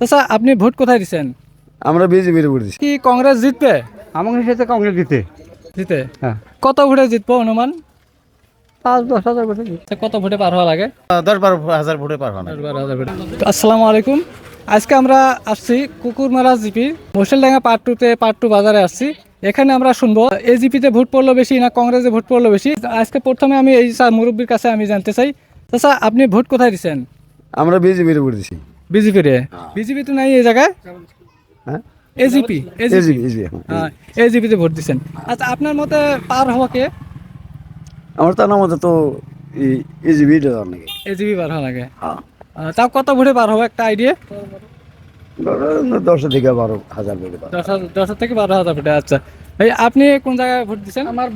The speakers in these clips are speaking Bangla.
আচ্ছা, আপনি ভোট কোথায় দিচ্ছেন? আমরা বিজেপির ভোট দিচ্ছি। কি কংগ্রেস জিতবে? আমাদের সাথে কংগ্রেস দিতে জিতে হ্যাঁ কত ভোটে জিতবো অনুমান? 5-10 হাজার ভোটে কত ভোটে পার হওয়া লাগে? 10-12 হাজার ভোটে পারবা না। 12,000 ভোটে। তো আসসালামু আলাইকুম। আজকে আমরা আসছি কুকুরমারা জিপি মশলডাঙ্গা পার্ট 2 পার্ট 2 বাজারে আসছি। এখানে আমরা শুনবো এজিপিতে ভোট পড়লো বেশি না কংগ্রেসে ভোট পড়লো বেশি। আজকে প্রথমে আমি এই মুরব্বীর কাছে আমি জানতে চাই, আচ্ছা আপনি ভোট কোথায় দিচ্ছেন? আমরা বিজেপির ভোট দিচ্ছি। বিজেপি রে? বিজেপি তো নাই এই জায়গায়। হ্যাঁ এজিপি এজিপি হ্যাঁ, এজিপিতে ভোট দিচ্ছেন। আচ্ছা, আপনার মতে পার হওয়া কে? আমার তার নাম তো এজিপি নাকি। এজিপি পার হওয়া লাগে। হ্যাঁ তাও কত ভোটে পার হবে একটা আইডিয়া? 10 থেকে 12 হাজার ভোটে পারবা। 10 থেকে 12,000 ভোটে। আচ্ছা ভাই, আপনি কোন জায়গায় ভোট দিচ্ছেন? আমার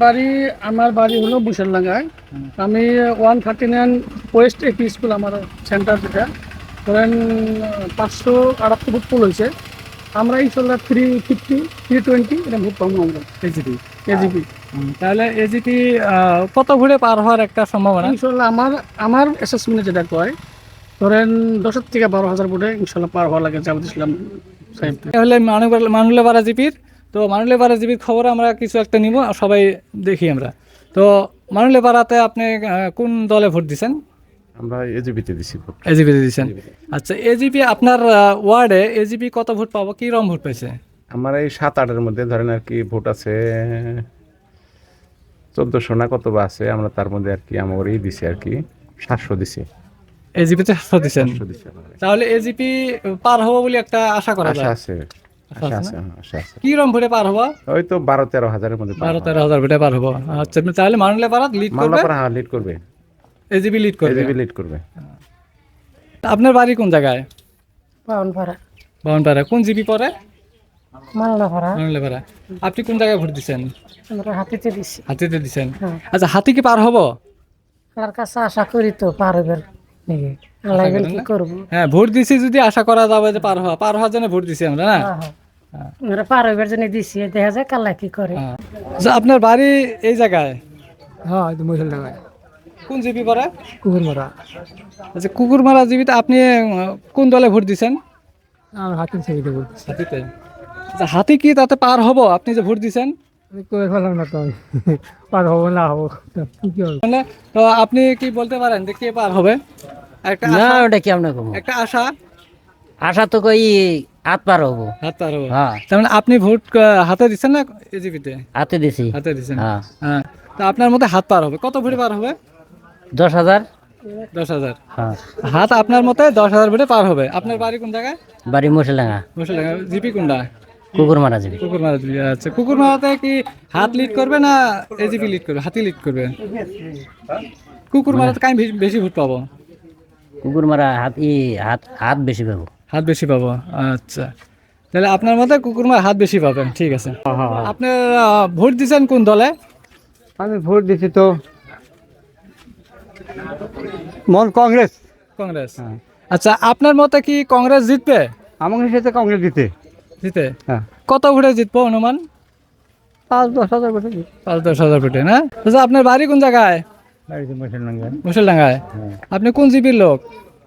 বাড়ি হলো বুশারলাঙ্গায়। আমি 139 ওয়েস্ট এপি স্কুল আমার সেন্টার, যেটা ধরেন 578 ভোট পোল হয়েছে। আমরা ইনশাল্লাহ 350 320 এটা ভোট পাবো আমরা এজিপি। এজিপি। তাহলে এজিপি কত ভোটে পার হওয়ার একটা সম্ভাবনা? ইনশাল্লাহ আমার অ্যাসেসমেন্টে যেটা কয়, ধরেন 10 থেকে 12 হাজার ভোটে ইনশাল্লাহ পার হওয়া লাগে জামাত ইসলাম সাহেব। হলে মানুলেপাড়া জিপির, তো মানুলেপাড়া জিপির খবর আমরা কিছু একটা নিব, সবাই দেখি আমরা। তো মানুলেপাড়াতে আপনি কোন দলে ভোট দিচ্ছেন? আমরা এজিপিতে দিছি ভোট। এজিপিতে দিচ্ছেন। আচ্ছা, এজিপি আপনার ওয়ার্ডে এজিপি কত ভোট পাবো, কি রকম ভোট পেয়েছে? আমার এই 7-8-এর মধ্যে ধরেন আর কি ভোট আছে 1400 না কত বা আছে। আমরা তার মধ্যে আর কি আমার এই দিছি আর কি 700 দিছি। এজিপিতে 700 দিচ্ছেন। 700 দিছি আমরা। তাহলে এজিপি পার হবো বলে একটা আশা করা আশা যায়। আছে, আশা আছে, হ্যাঁ, আশা আছে। কি রকম ভোটে পার হবো? ওই তো 12-13 হাজারের মধ্যে 12-13 হাজার ভোটে পার হবো। আচ্ছা, তাহলে মানুলেপাড়া লিড করবে, মামলাপাড়া হ্যাঁ লিড করবে, এজিপি লিড করবে। এজিপি লিড করবে। আপনার বাড়ি কোন জায়গায়? পাওনপাড়া বাউনপাড়া। কোন জিপি পরে? মালনাপাড়া। মানুলেপাড়া। আপনি কোন জায়গায় ভোট দিচ্ছেন? আমরা হাতিতে দিছি। হাতিতে দিচ্ছেন। হ্যাঁ। আচ্ছা, হাতি কি পার হবো? আল্লাহর কাছে আশা করি তো পার হইবার নাকি, আল্লাহ করেন কি না? করবো। হ্যাঁ, ভোট দিছি যদি আশা করা যাবে যে পার হওয়ার জন্য ভোট দিছি আমরা, না? আমরা পার হইবার জন্য দিছি, দেখা যায় আল্লাহ কি করে। হ্যাঁ। আচ্ছা, আপনার বাড়ি এই জায়গায়? হ্যাঁ, মুসলডাঙ্গায় কোন জিপি পরে? কুকুরমারা। আচ্ছা, কুকুরমারা জিপিতে আপনি কোন দলে ভোট দিচ্ছেন? আমি হাতিম সেবিতে বলতেছি। হাতিতে। আচ্ছা, হাতি কি তাতে পার হবো আপনি যে ভোট দিচ্ছেন? আমি কই ফেলাম না তো আমি। পার হবো না হবো কি হবে। মানে তো আপনি কি বলতে পারেন যে কে পার হবে? একটা না, আশা, ওটা কেমন করবো? একটা আশা। আশা তো কই হাত পার হবো। হাত পার হবো। হ্যাঁ, তার মানে আপনি ভোট হাতে দিচ্ছেন না এজিপিতে? হাতে দিছি। হাতে দিচ্ছেন। হ্যাঁ, হ্যাঁ। তা আপনার মধ্যে হাত পার হবে, কত ভোটে পার হবে? 10,000। 10,000। হ্যাঁ, হাত আপনার মতে 10,000 ভোটে পার হবে। আপনার বাড়ি কোন জায়গায়? বাড়ি মশলাঙ্গা, মুসলডাঙ্গা। জিপি কোনটা? কুকুর মারা যাবে। কুকুরমারা জিপি। আচ্ছা, কুকুরমারাতে কি হাত লিড করবে না এজিপি লিড করবে, হাতি লিড করবে? কুকুরমারাতে কাই বেশি ভোট পাবো? কুকুর মারা হাত হাত হাত বেশি পাবো। হাত বেশি পাবো। আচ্ছা, তাহলে আপনার মতে কুকুরমার হাত বেশি পাবেন। ঠিক আছে। আপনার ভোট দিচ্ছেন কোন দলে? আমি ভোট দিচ্ছি তো কংগ্রেস। কংগ্রেস। আচ্ছা, আপনার মতে কি কংগ্রেস জিতবে? আমাদের সাথে কংগ্রেস দিতে জিতে হ্যাঁ কত ভোটে জিতবো অনুমান? 5-10 হাজার ভোটে 5-10 হাজার ভোটে, না? আচ্ছা, আপনার বাড়ি কোন জায়গায়? মুসলডাঙ্গায় মুসলডাঙ্গায়। আপনি কোন জিপির লোক?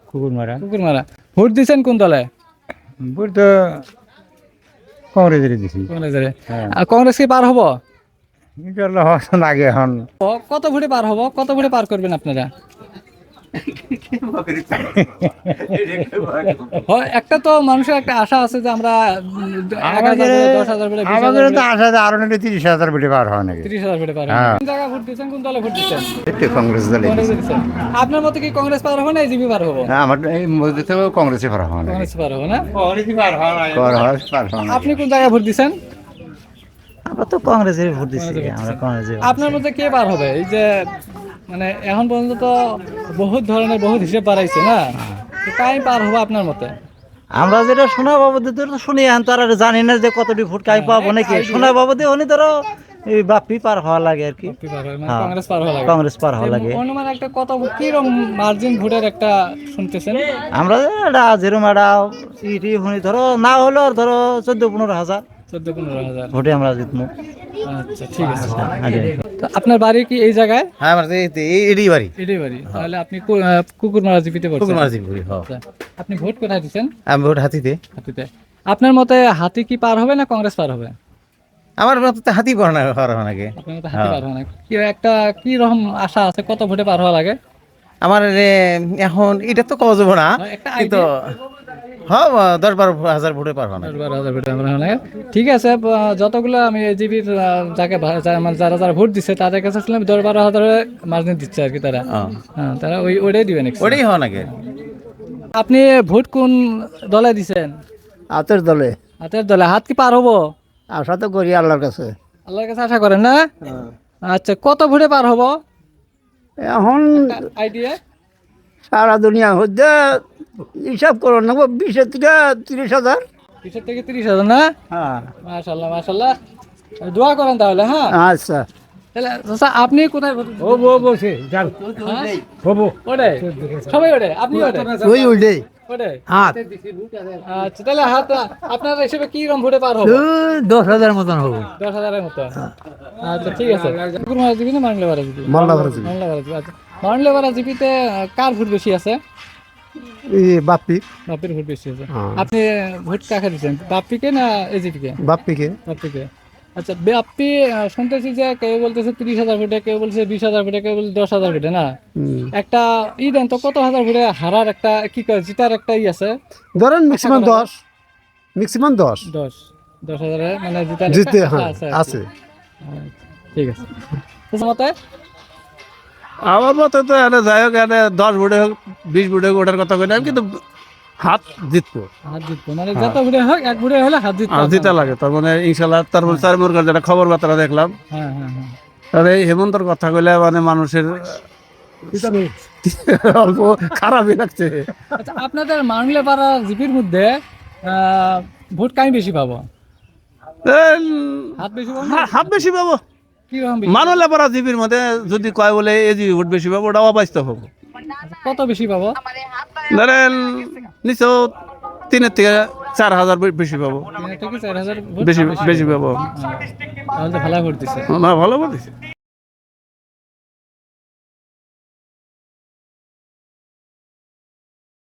কুকুরমারা। কুকুরমারা। ভোট দিচ্ছেন কোন দলে? ভোট তো কংগ্রেসের দিছি। কংগ্রেসের। হ্যাঁ। কংগ্রেস কি পার হবো? ইনশাআল্লাহ হওয়ার আগে এখন কত ভোটে পার হবো, কত ভোটে পার করবেন আপনারা? একটা তো মানুষের একটা আশা আছে যে আমরা 1,000 ভোটে, 10,000 ভোটে, 20,000 আমাদের তো ভোটে, আশা যে আরো নাকি 30 হাজার ভোটে পার হওয়া নাকি 30,000 ভোটে পার হবে। হ্যাঁ। কোন জায়গায় ভোট দিচ্ছেন, কোন দলে ভোট দিচ্ছেন? একটু কংগ্রেস দলে কংগ্রেসে দিচ্ছেন। আপনার মতে কি কংগ্রেস পার হবে না এজিপি পার হবো? আমার এই মধ্যে তো কংগ্রেসে পার হওয়া নাকি কংগ্রেস পার হবো, না? পার হওয়া আপনি কোন জায়গায় ভোট দিচ্ছেন? আমরা তো কংগ্রেসের ভোট দিছি। কংগ্রেসে আমরা দিচ্ছেন। কংগ্রেসে। আপনার মধ্যে কে পার হবে? এই যে মানে এখন পর্যন্ত তো বহুত ধরনের বহুত হিসেব বাড়াইছে, না? তো কাই পার হবে আপনার মতে? আমরা যেটা শোনা বাবদে তো শুনি, এখন তো আর জানি না যে কতটি ভোট কাই পাবো নাকি। শোনা বাবদে উনি ধরো এই বাপি পার হওয়া লাগে আর কি। কি পার হবে? মানে হ্যাঁ। কংগ্রেস পার হওয়া লাগে। কংগ্রেস পার হওয়া লাগে। অনুমান একটা কত কি রকম মার্জিন ভোটের একটা শুনতেছেন? আমরা এটা যেরকম একটা ইটি শুনি ধরো না হলো আর ধরো 14-15 হাজার 14-15 হাজার। ভোটে আমরা জিতবো। আচ্ছা, ঠিক আছে। আগে তো তো আপনার বাড়ি কি এই জায়গায়? হ্যাঁ আমার এটাই বাড়ি এটাই বাড়ি। তাহলে আপনি কুকুরমারা জিপিতে পড়ছেন। কুকুরমারা জিপি করি, হ্যাঁ। আচ্ছা। আপনি ভোট কোথায় দিচ্ছেন? আমি ভোট হাতিতে। হাতিতে। আপনার মতে হাতি কি পার হবে না কংগ্রেস পার হবে? আমার মতো তো হাতি পড়া নাকি। আপনার মতে হাতি পার হবে না। কি একটা কি রকম আশা আছে, কত ভোটে পার হওয়া লাগে? আমার এখন এটা তো কওয়া যাবো না, একটা কিন্তু হ্যাঁ 10-12 হাজার ভোটে পারবো না। 12,000 ভোটে পার হওয়া লাগে। ঠিক আছে, যতগুলো আমি এজিপির যাকে মানে যারা যারা ভোট দিচ্ছে তাদের কাছে শুনলাম 10-12 হাজার মার্জিন দিচ্ছে আর কি তারা। হ্যাঁ, তারা ওইটাই দিবেন। ওটাই হওয়া নাকি। আপনি ভোট কোন দলে দিছেন? হাতের দলে হাতের দলে। হাত কি পার হবো? আশা তো করি আল্লাহর কাছে। আল্লাহর কাছে আশা করেন না? আচ্ছা, কত ভোটে পার হবো এখন আইডিয়া? সারা দুনিয়া হচ্ছে হিসাব করো না, 20 থেকে 30,000। 20 থেকে 30,000 না? হ্যাঁ, মাশাআল্লাহ মাশাআল্লাহ। দোয়া করেন তাহলে। হ্যাঁ, আচ্ছা। তাহলে চাচা আপনি কোথায় ভোট দিচ্ছেন? ওটাই সবাই ওটাই, আপনি ওটাই ওই উল্টে ওটাই। হাত আচ্ছা, তাহলে হাত আপনার হিসেবে কি রকম ভোটে পার হবে? 10,000 মতন হবে। 10,000-এর মতো। আচ্ছা, ঠিক আছে। কুকুরমারা জিপি না মানলেবারা জিপি? মাল্লাপাড়া জিপি। মানলেবারা জিপি। আচ্ছা, মানলেবারা জিপিতে কার ভোট বেশি আছে? বাপ্পি। বাপ্পির ভোট বেশি আছে। হ্যাঁ। আপনি ভোট কাকে দিচ্ছেন, বাপ্পিকে না এজিপিকে? বাপ্পিকে। বাপ্পিকে। আচ্ছা, বাপ্পি শুনতেছি যে কেউ বলতেছে 30,000 ভোটে, কেউ বলছে 20,000 ভোটে, কেউ বলছে 10,000 ভোটে না। একটা দেন তো, কত হাজার ভোটে হারার একটা কি কয় জিতার একটা আছে? ধরেন ম্যাক্সিমাম 10। ম্যাক্সিমাম 10 10,000 মানে জিতার জিতে, একটা হ্যাঁ আশা আছে আর কি। আছে। আচ্ছা, ঠিক আছে। তোমার মতে? আমার মতে তো এনে যাই হোক, এনে 10 ভোটে হোক 20 ভোটে হোক ওটার কথা কই না, কিন্তু হাত জিতবো। হাত জিতবো মানে যত ভোটে হোক, এক ভোটে হলে হাত জিতবো। আর জিতা লাগে তার মানে ইনশাল্লাহ। তারপর চার মুরগার যেটা খবর বার্তা দেখলাম, হ্যাঁ হ্যাঁ হ্যাঁ। তাহলে এই হেমন্তর কথা কইলে মানে মানুষের অল্প খারাপই লাগছে। আচ্ছা, আপনাদের মানলেপাড়া জিপির মধ্যে ভোট কাই বেশি পাবো? হাত বেশি পাবো না? হাত বেশি পাবো। কি রকম বেশি? মানুষের পড়া জিপির মধ্যে যদি কয় বলে এই জিবি ভোট বেশি পাবো, ওটাও অবাস্তব হবো। আচ্ছা, কত বেশি পাবো? ধরেন নিশ্চয় 3,000-4,000 বেশি পাবো। 3,000 থেকে 4,000 ভোট বেশি বেশি পাবো। তাহলে তো ভালো ভোট দিচ্ছে। না, ভালো বলিস।